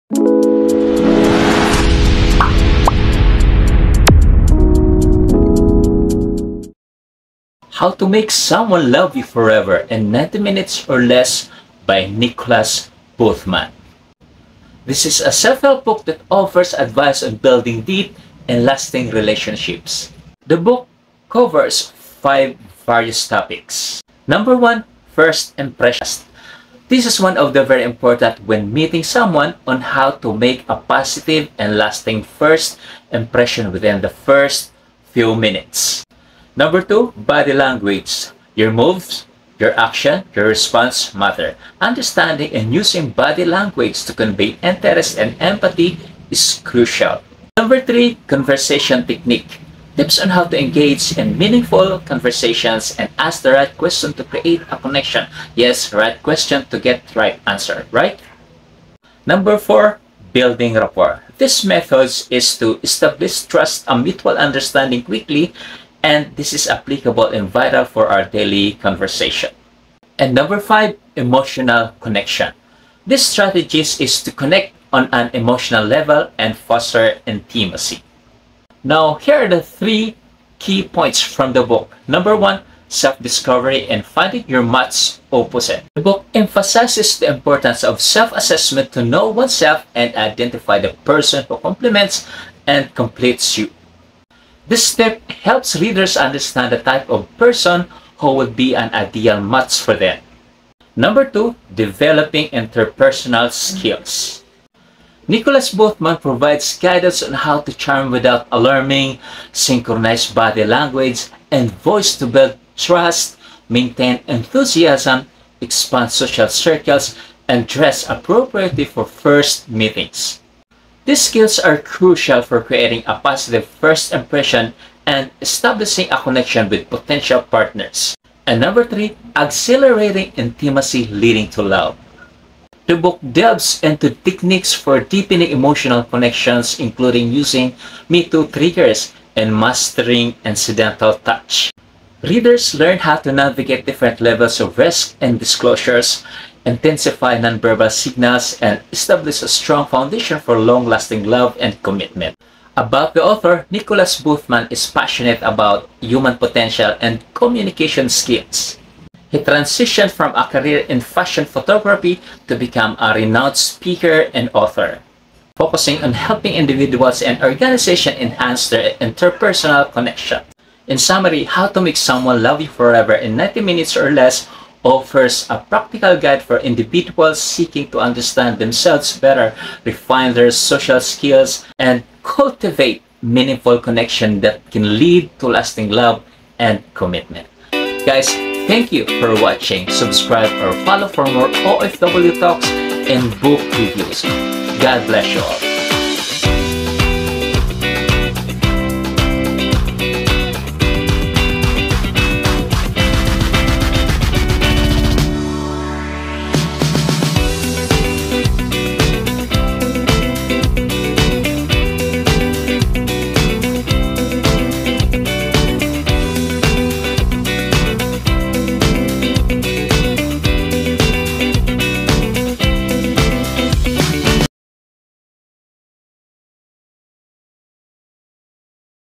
How to Make Someone Love You Forever in 90 Minutes or Less by Nicholas Boothman. This is a self-help book that offers advice on building deep and lasting relationships. The book covers 5 various topics. Number 1, first impressions. This is one of the very important when meeting someone on how to make a positive and lasting first impression within the first few minutes. Number 2, body language. Your moves, your action, your response matter. Understanding and using body language to convey interest and empathy is crucial. Number 3, conversation technique. Tips on how to engage in meaningful conversations and ask the right question to create a connection. Yes, right question to get right answer, right? Number 4, building rapport. This method is to establish trust and mutual understanding quickly, and this is applicable and vital for our daily conversation. And number 5, emotional connection. This strategy is to connect on an emotional level and foster intimacy. Now, here are the 3 key points from the book. Number 1, self-discovery and finding your match opposite. The book emphasizes the importance of self-assessment to know oneself and identify the person who complements and completes you. This step helps readers understand the type of person who would be an ideal match for them. Number 2, developing interpersonal skills. Nicholas Boothman provides guidance on how to charm without alarming, synchronize body language and voice to build trust, maintain enthusiasm, expand social circles, and dress appropriately for first meetings. These skills are crucial for creating a positive first impression and establishing a connection with potential partners. And number 3, accelerating intimacy leading to love. The book delves into techniques for deepening emotional connections, including using Me Too triggers and mastering incidental touch. Readers learn how to navigate different levels of risk and disclosures, intensify nonverbal signals, and establish a strong foundation for long-lasting love and commitment. About the author, Nicholas Boothman is passionate about human potential and communication skills. He transitioned from a career in fashion photography to become a renowned speaker and author, focusing on helping individuals and organizations enhance their interpersonal connection. In summary, How to Make Someone Love You Forever in 90 Minutes or Less offers a practical guide for individuals seeking to understand themselves better, refine their social skills, and cultivate meaningful connection that can lead to lasting love and commitment. Guys, thank you for watching. Subscribe or follow for more OFW talks and book reviews. God bless you all.